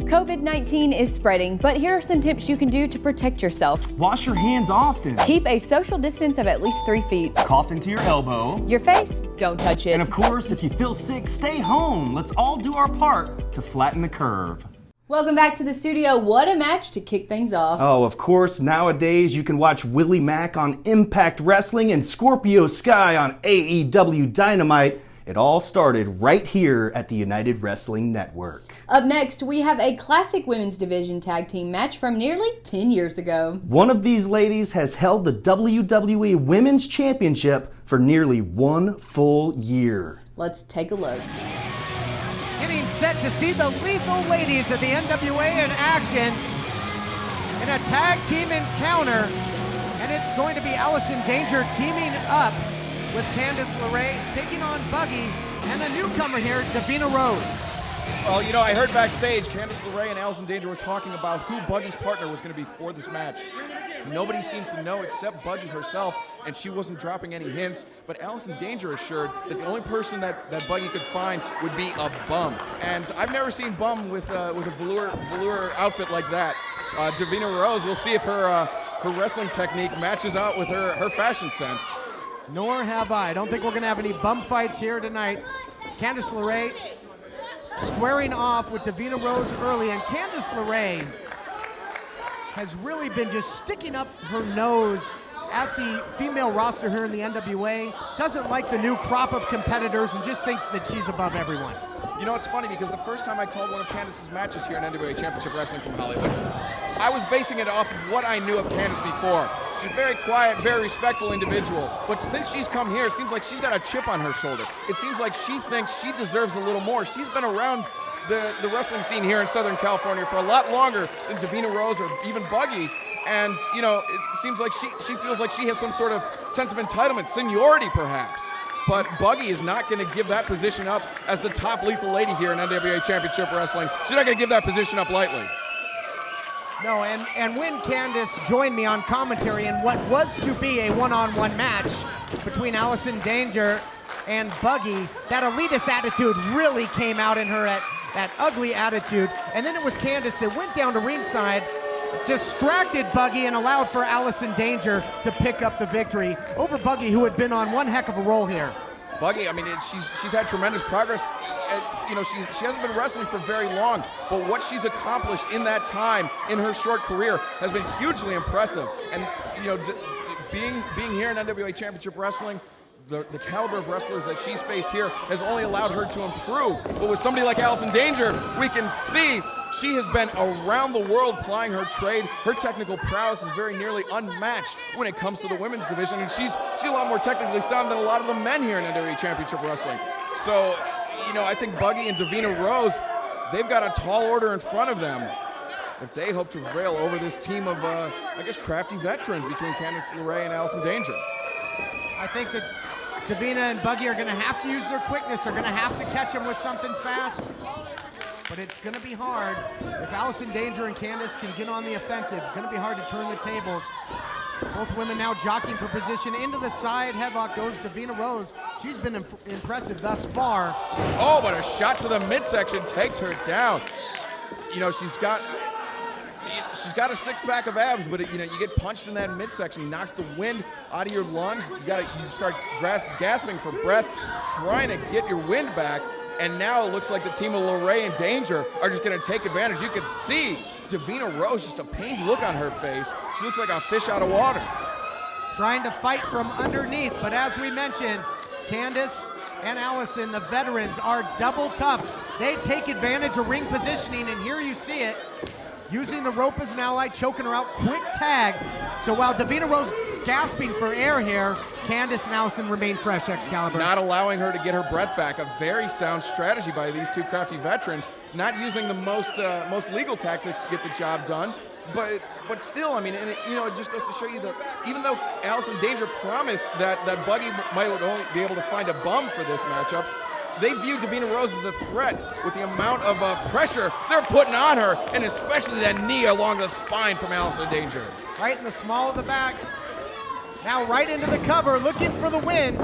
COVID-19 is spreading, but here are some tips you can do to protect yourself. Wash your hands often. Keep a social distance of at least 3 feet. Cough into your elbow. Your face, don't touch it. And of course, if you feel sick, stay home. Let's all do our part to flatten the curve. Welcome back to the studio. What a match to kick things off. Oh, of course, nowadays you can watch WILLIE MACK on Impact Wrestling and Scorpio Sky on AEW Dynamite. It all started right here at the United Wrestling Network. Up next, we have a classic women's division tag team match from nearly 10 years ago. One of these ladies has held the WWE Women's Championship for nearly 1 full year. Let's take a look. Getting set to see the Lethal Ladies of the NWA in action in a tag team encounter. And it's going to be Allison Danger teaming up with CANDACE LARAE, taking on BUGGY, and a newcomer here, Divina Rose. Well, you know, I heard backstage, CANDACE LARAE and Allison Danger were talking about who BUGGY's partner was going to be for this match. Nobody seemed to know except BUGGY herself, and she wasn't dropping any hints, but Allison Danger assured that the only person that BUGGY could find would be a bum. And I've never seen bum with a velour outfit like that. Divina Rose, we'll see if her wrestling technique matches out with her fashion sense. Nor have I. I don't think we're going to have any bum fights here tonight. CANDACE LARAE squaring off with Divina Rose early, and CANDACE LARAE has really been just sticking up her nose at the female roster here in the NWA. Doesn't like the new crop of competitors and just thinks that she's above everyone. You know, it's funny because the first time I called one of Candace's matches here in NWA Championship Wrestling from Hollywood, I was basing it off of what I knew of Candace before. She's a very quiet, very respectful individual, but since she's come here, it seems like she's got a chip on her shoulder. It seems like she thinks she deserves a little more. She's been around the wrestling scene here in Southern California for a lot longer than Divina Rose or even BUGGY, and, you know, it seems like she feels like she has some sort of sense of entitlement, seniority perhaps. But BUGGY is not going to give that position up as the top lethal lady here in NWA Championship Wrestling. She's not going to give that position up lightly. No, and when Candace joined me on commentary in what was to be a one-on-one match between Allison Danger and BUGGY, that elitist attitude really came out in her, that ugly attitude. And then it was Candace that went down to ringside, distracted BUGGY, and allowed for Allison Danger to pick up the victory over BUGGY, who had been on one heck of a roll here. BUGGY, I mean, she's had tremendous progress. You know, she hasn't been wrestling for very long, but what she's accomplished in that time in her short career has been hugely impressive. And, you know, being here in NWA Championship Wrestling, the caliber of wrestlers that she's faced here has only allowed her to improve. But with somebody like Allison Danger, we can see she has been around the world plying her trade. Her technical prowess is very nearly unmatched when it comes to the women's division, and she's a lot more technically sound than a lot of the men here in NWA Championship Wrestling. So, you know, I think Buggy and Divina Rose, they've got a tall order in front of them if they hope to prevail over this team of, I guess, crafty veterans between Candace LARAE and Allison Danger. I think that Divina and Buggy are going to have to use their quickness. They're going to have to catch them with something fast. But it's going to be hard. If Allison Danger and Candace can get on the offensive, it's going to be hard to turn the tables. Both women now jockeying for position. Into the side headlock goes Divina Rose. She's been impressive thus far. Oh, but a shot to the midsection takes her down. You know, she's got a six-pack of abs, but you know, you get punched in that midsection, knocks the wind out of your lungs. You start gasping for breath, trying to get your wind back. And now it looks like the team of LARAE and Danger are just going to take advantage. You can see Divina Rose, just a pained look on her face. She looks like a fish out of water. Trying to fight from underneath, but as we mentioned, Candace and Allison, the veterans, are double tough. They take advantage of ring positioning, and here you see it. Using the rope as an ally, choking her out, quick tag. So while Divina Rose gasping for air here, Candace and Allison remain fresh, Excalibur. Not allowing her to get her breath back. A very sound strategy by these two crafty veterans. Not using the most legal tactics to get the job done. But still, I mean, and it just goes to show you that even though Allison Danger promised that Buggy might only be able to find a bum for this matchup, they view Divina Rose as a threat with the amount of pressure they're putting on her, and especially that knee along the spine from Allison Danger. Right in the small of the back. Now right into the cover, looking for the win.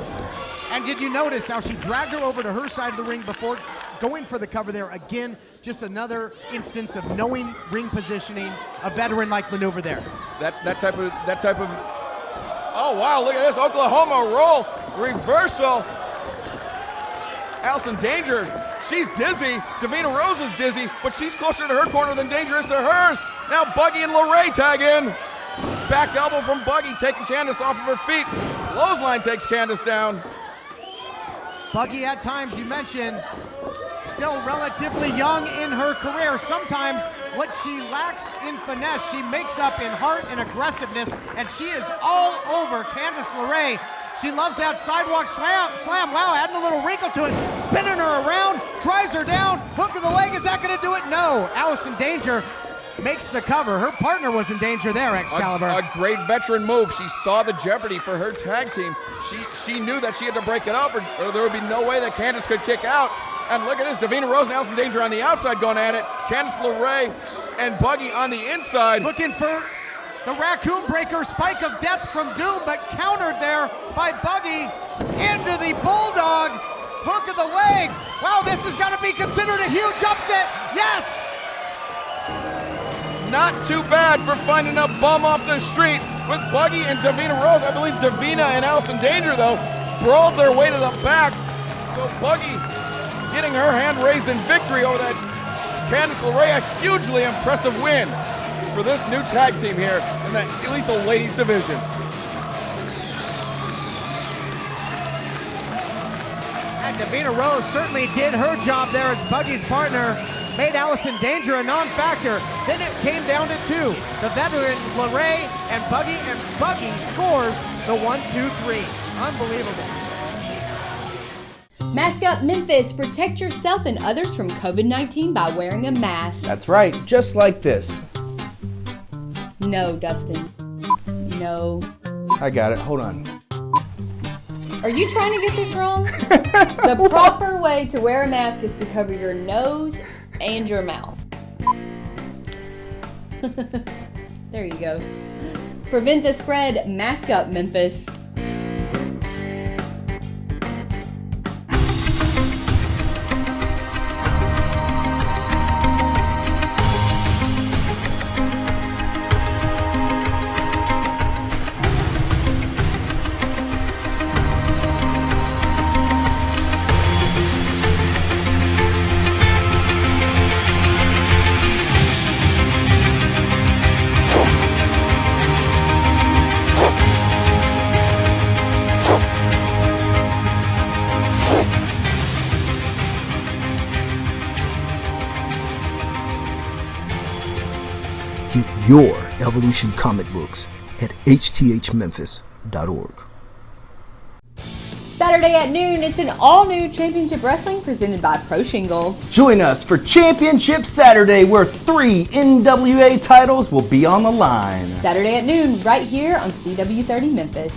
And did you notice how she dragged her over to her side of the ring before going for the cover there? Again, just another instance of knowing ring positioning, a veteran-like maneuver there. That type of. Oh wow! Look at this Oklahoma roll reversal. Allison Danger, she's dizzy. Divina Rose is dizzy, but she's closer to her corner than Danger is to hers. Now Buggy and LARAE tag in. Back elbow from Buggy, taking Candace off of her feet. Clothesline takes Candace down. Buggy at times, you mentioned, still relatively young in her career. Sometimes what she lacks in finesse, she makes up in heart and aggressiveness, and she is all over Candace LARAE. She loves that sidewalk slam. Wow, adding a little wrinkle to it. Spinning her around, drives her down. Hook of the leg, is that gonna do it? No, Allison Danger makes the cover. Her partner was in danger there, Excalibur. A great veteran move. She saw the jeopardy for her tag team. She knew that she had to break it up or there would be no way that Candace could kick out. And look at this, Divina Rose and Allison Danger on the outside going at it. Candace LARAE and Buggy on the inside. Looking for the raccoon breaker, spike of death from Doom, but countered there by Buggy into the bulldog. Hook of the leg. Wow, this is gonna be considered a huge upset. Yes! Not too bad for finding a bum off the street with Buggy and Divina Rose. I believe Divina and Allison Danger, though, brawled their way to the back. So Buggy getting her hand raised in victory over that Candace LARAE. A hugely impressive win for this new tag team here in the Lethal Ladies division. And Divina Rose certainly did her job there as Buggy's partner. Made Allison Danger a non-factor. Then it came down to two. The veteran LARAE and Buggy scores the 1-2-3. Unbelievable. Mask up Memphis. Protect yourself and others from COVID-19 by wearing a mask. That's right, just like this. No, Dustin. No. I got it, hold on. Are you trying to get this wrong? The proper way to wear a mask is to cover your nose and your mouth. There you go. Prevent the spread. Mask up, Memphis. your Evolution comic books at hthmemphis.org. Saturday at noon, it's an all-new Championship Wrestling presented by Pro Shingle. Join us for Championship Saturday, where 3 NWA titles will be on the line. Saturday at noon, right here on CW30 Memphis.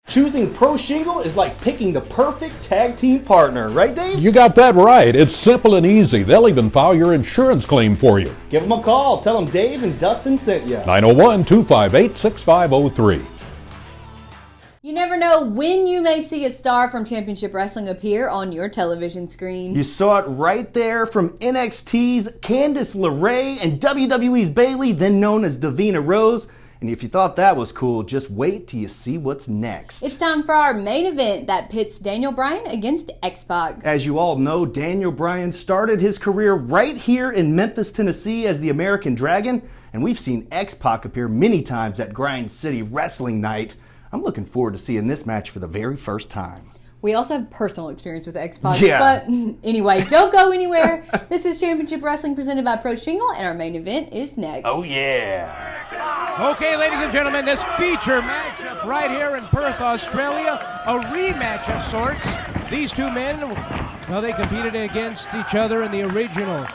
Choosing Pro Shingle is like picking the perfect tag team partner, right, Dave? You got that right. It's simple and easy. They'll even file your insurance claim for you. Give them a call. Tell them Dave and Dustin sent you. 901-258-6503. You never know when you may see a star from Championship Wrestling appear on your television screen. You saw it right there from NXT's Candace LARAE and WWE's BAYLEY, then known as Divina Rose. And if you thought that was cool, just wait till you see what's next. It's time for our main event that pits Daniel Bryan against X-PAC. As you all know, Daniel Bryan started his career right here in Memphis, Tennessee as the American Dragon, and we've seen X-PAC appear many times at Grind City Wrestling Night. I'm looking forward to seeing this match for the very first time. We also have personal experience with X-PAC, yeah. But anyway, don't go anywhere. This is Championship Wrestling presented by Pro Shingle, and our main event is next. Oh, yeah. Okay, ladies and gentlemen, this feature matchup right here in Perth, Australia, a rematch of sorts. These two men, well, they competed against each other in the original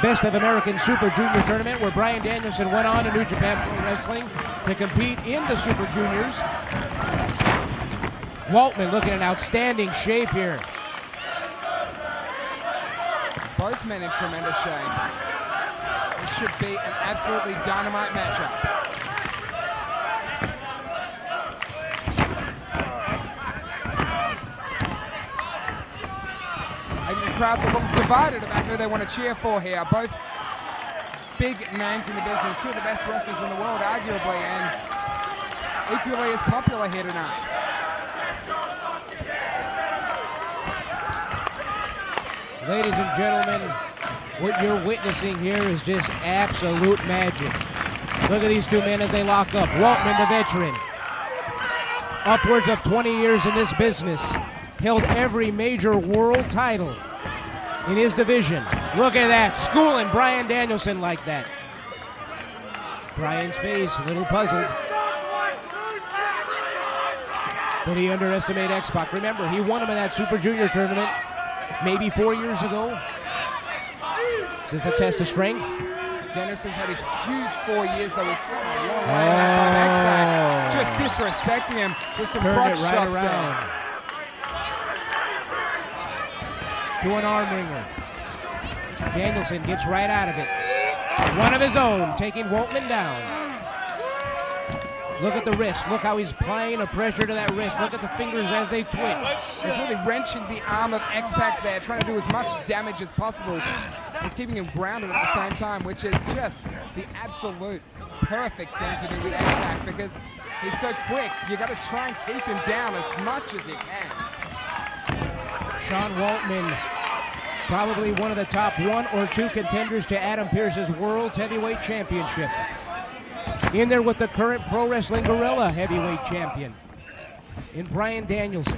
Best of American Super Junior tournament, where Bryan Danielson went on to New Japan Pro Wrestling to compete in the Super Juniors. Waltman looking in outstanding shape here. Both men in tremendous shape. This should be an absolutely dynamite matchup. I think the crowd's a little divided about who they want to cheer for here. Both big names in the business, two of the best wrestlers in the world, arguably, and equally as popular here tonight. Ladies and gentlemen, what you're witnessing here is just absolute magic. Look at these two men as they lock up. Waltman, the veteran, upwards of 20 years in this business, held every major world title in his division. Look at that, schooling Bryan Danielson like that. Bryan's face, a little puzzled. Did he underestimate X-PAC? Remember, he won him in that Super Junior tournament maybe 4 years ago. Is this a test of strength? Danielson's had a huge 4 years, though. He's come a long way in that time. X-PAC just disrespecting him with some crotch shots there. To an arm wringer. Danielson gets right out of it. One of his own, taking Waltman down. Look at the wrist. Look how he's applying a pressure to that wrist. Look at the fingers as they twitch. He's really wrenching the arm of X-PAC there, trying to do as much damage as possible. He's keeping him grounded at the same time, which is just the absolute perfect thing to do with X-PAC, because he's so quick. You got to try and keep him down as much as you can. Sean Waltman, probably one of the top 1 or 2 contenders to Adam Pearce's World's Heavyweight Championship. In there with the current Pro Wrestling Guerrilla Heavyweight Champion in Bryan Danielson.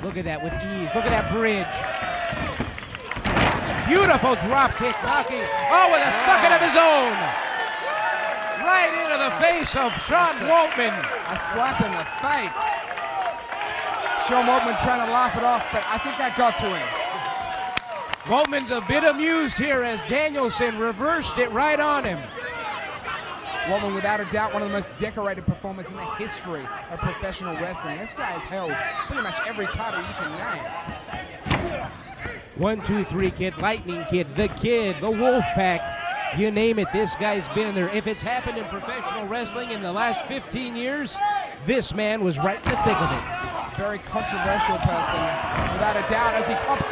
Look at that with ease. Look at that bridge. Beautiful drop kick, knocking. Oh, with a sucking of his own. Right into the face of Sean Waltman. A slap in the face. Sean Waltman trying to laugh it off, but I think that got to him. Waltman's a bit amused here as Danielson reversed it right on him. Waltman, without a doubt, one of the most decorated performers in the history of professional wrestling. This guy has held pretty much every title you can name. 1, 2, 3 Kid, Lightning Kid, the Wolfpack, you name it, this guy's been in there. If it's happened in professional wrestling in the last 15 years, this man was right in the thick of it. Very controversial person, without a doubt, as he cops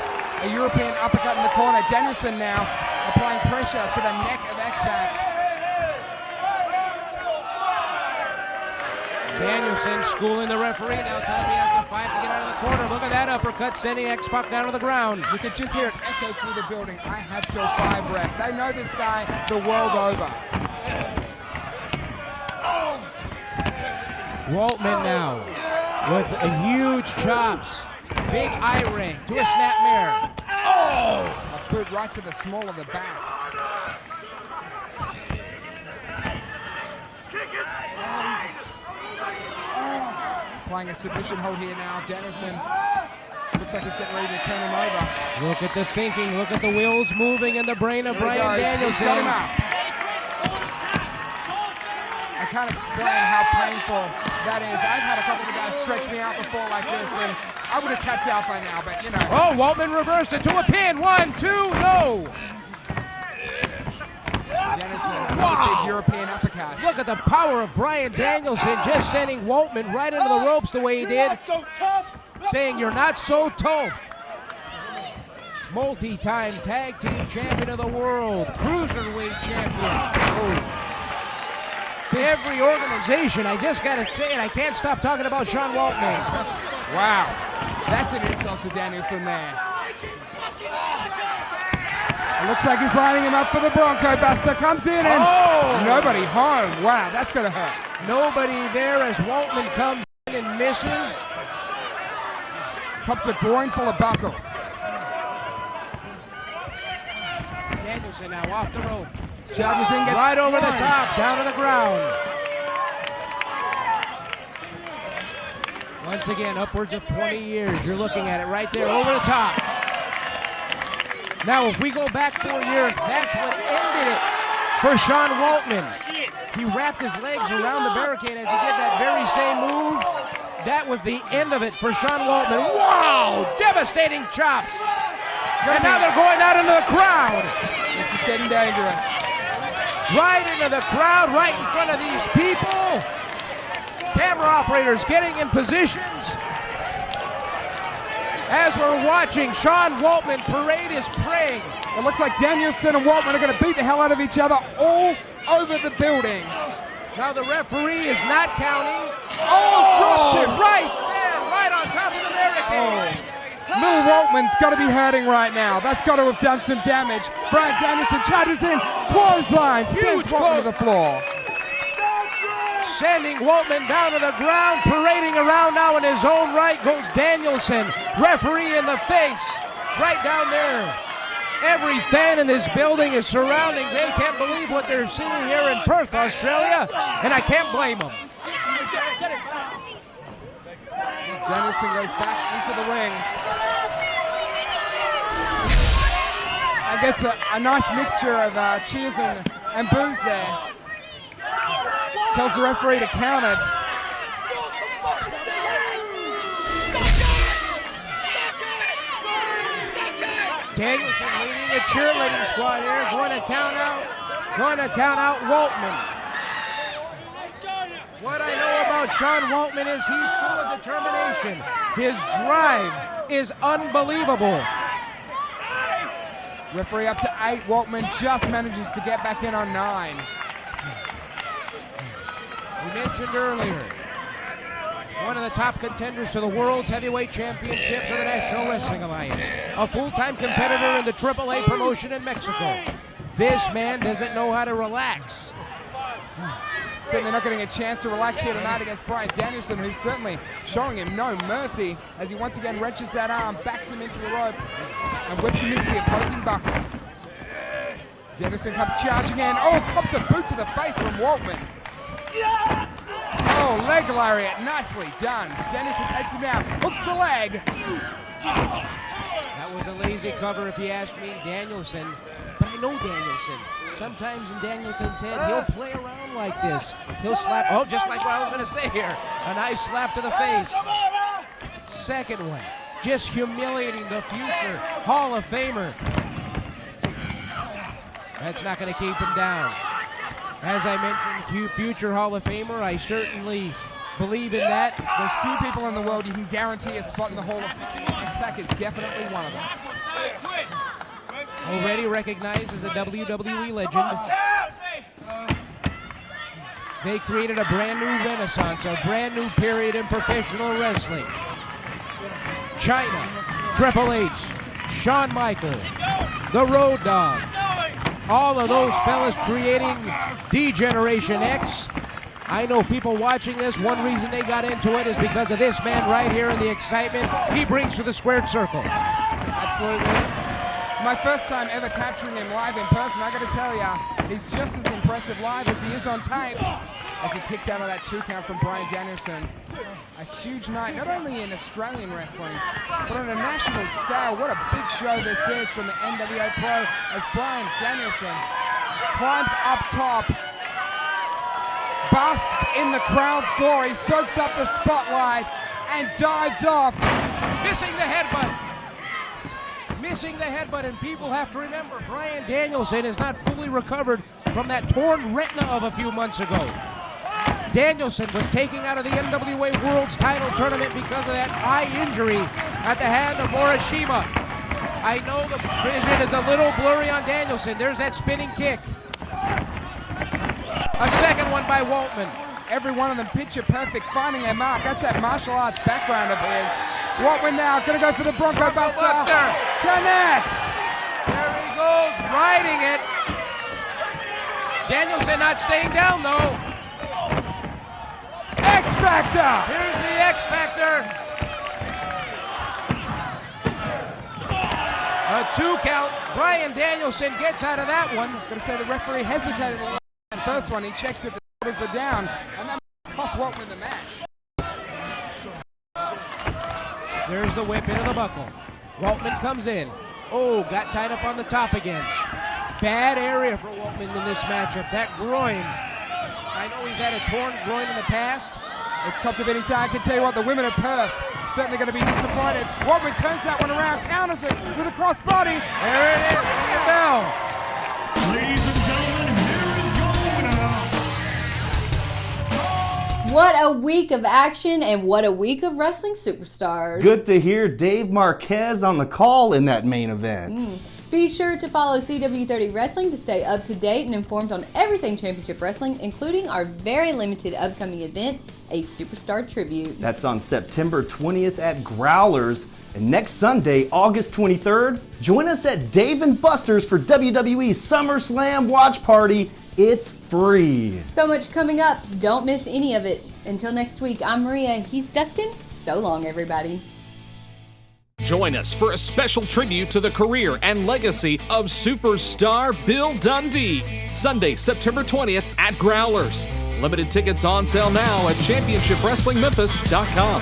a European uppercut in the corner. Danielson now applying pressure to the neck of X-PAC. Danielson schooling the referee, now telling him he has to fight to get out of the corner. Look at that uppercut, sending X-PAC down to the ground. You could just hear it echo through the building. I have till 5 rep. They know this guy the world over. Waltman now with a huge chops. Big eye ring to a snapmare. Oh! A boot right to the small of the back. Applying a submission hold here now. Danielson looks like he's getting ready to turn him over. Look at the thinking, look at the wheels moving in the brain of Here he Bryan goes. Danielson. He's got him up. I can't explain how painful that is. I've had a couple of guys stretch me out before like this, and I would have tapped out by now, but you know. Oh, Waltman reversed it to a pin. 1, 2, no. Danielson, another big European uppercut. Look at the power of Bryan Danielson just sending Waltman right into the ropes the way he did. Saying you're not so tough. Multi-time tag team champion of the world. Cruiserweight champion. Oh. Every organization, I just got to say it, I can't stop talking about Sean Waltman. Wow, that's an insult to Danielson there. It looks like he's lining him up for the Bronco Buster. Comes in and nobody home. Wow, that's going to hurt. Nobody there as Waltman comes in and misses. Pops a groin full of buckle. Danielson now off the rope. Charges in, gets right over the one. top, down to the ground. Once again, upwards of 20 years. You're looking at it right there, over the top. Now, if we go back 4 years, that's what ended it for Sean Waltman. He wrapped his legs around the barricade as he did that very same move. That was the end of it for Sean Waltman. Wow, devastating chops. And now they're going out into the crowd. This is getting dangerous. Right into the crowd, right in front of these people. Camera operators getting in positions. As we're watching Sean Waltman parade his prey. It looks like Danielson and Waltman are going to beat the hell out of each other all over the building. Now the referee is not counting. Drops him right there, right on top of the barricade. Lil Waltman's got to be hurting right now. That's got to have done some damage. Bryan Danielson charges in, clothesline, sends Waltman to the floor. Sending Waltman down to the ground, parading around now in his own right goes Danielson. Referee in the face, right down there. Every fan in this building is surrounding. They can't believe what they're seeing here in Perth, Australia, and I can't blame them. Danielson goes back into the ring and gets a nice mixture of cheers and boos there. Tells the referee to count it. Danielson leading the cheerleading squad here, going to count out Waltman. What I know about Sean Waltman is he's full of determination. His drive is unbelievable. Referee up to 8. Waltman just manages to get back in on 9. We mentioned earlier, one of the top contenders to the World's Heavyweight Championships of the National Wrestling Alliance. A full-time competitor in the AAA promotion in Mexico. This man doesn't know how to relax. Certainly not getting a chance to relax here tonight against Bryan Danielson, who's certainly showing him no mercy as he once again wrenches that arm, backs him into the rope, and whips him into the opposing buckle. Danielson comes charging in. Pops a boot to the face from Waltman. Leg lariat, nicely done. Danielson takes him out, hooks the leg. That was a lazy cover if you ask me, Danielson. But I know Danielson. Sometimes in Danielson's head, he'll play around like this. He'll slap, just like what I was going to say here. A nice slap to the face. Second one, just humiliating the future Hall of Famer. That's not going to keep him down. As I mentioned, future Hall of Famer, I certainly believe in that. There's few people in the world you can guarantee a spot in the Hall of Fame. X-PAC is definitely one of them. Already recognized as a WWE legend. They created a brand new renaissance, a brand new period in professional wrestling. China, Triple H, Shawn Michaels, the Road Dogg, all of those fellas creating D-Generation X. I know people watching this, one reason they got into it is because of this man right here and the excitement he brings to the squared circle. Absolutely. My first time ever capturing him live in person. I got to tell ya, he's just as impressive live as he is on tape. As he kicks out of that 2 count from Bryan Danielson. A huge night, not only in Australian wrestling, but on a national scale. What a big show this is from the NWA Pro as BRYAN Danielson climbs up top, basks in the crowd's glory, soaks up the spotlight, and dives off. Missing the headbutt. Missing the headbutt, and people have to remember, BRYAN Danielson is not fully recovered from that torn retina of a few months ago. Danielson was taken out of the NWA World's title tournament because of that eye injury at the hand of Morishima. I know the vision is a little blurry on Danielson. There's that spinning kick. A second one by Waltman. Every one of them picture perfect, finding their mark. That's that martial arts background of his. Waltman now gonna go for the Bronco Buster. Connects. There he goes, riding it. Danielson not staying down though. X-Factor! Here's the X-Factor. A 2 count. BRYAN Danielson gets out of that one. Gonna say the referee hesitated on the first one. He checked it, the shoulders were down, and that cost Waltman the match. There's the whip into the buckle. Waltman comes in. Oh, got tied up on the top again. Bad area for Waltman in this matchup. That groin. I know he's had a torn groin in the past. It's captivating. I can tell you what, the women of Perth certainly going to be disappointed. Waltman turns that one around, counters it with a crossbody. There it is, ring the bell. Ladies and gentlemen, here is your winner. What a week of action and what a week of wrestling superstars. Good to hear Dave Marquez on the call in that main event. Be sure to follow CW30 Wrestling to stay up to date and informed on everything Championship Wrestling, including our very limited upcoming event, a Superstar Tribute. That's on September 20th at Growlers. And next Sunday, August 23rd, join us at Dave & Buster's for WWE SummerSlam Watch Party. It's free. So much coming up. Don't miss any of it. Until next week, I'm Maria. He's Dustin. So long, everybody. Join us for a special tribute to the career and legacy of superstar Bill Dundee. Sunday, September 20th at Growlers. Limited tickets on sale now at ChampionshipWrestlingMemphis.com.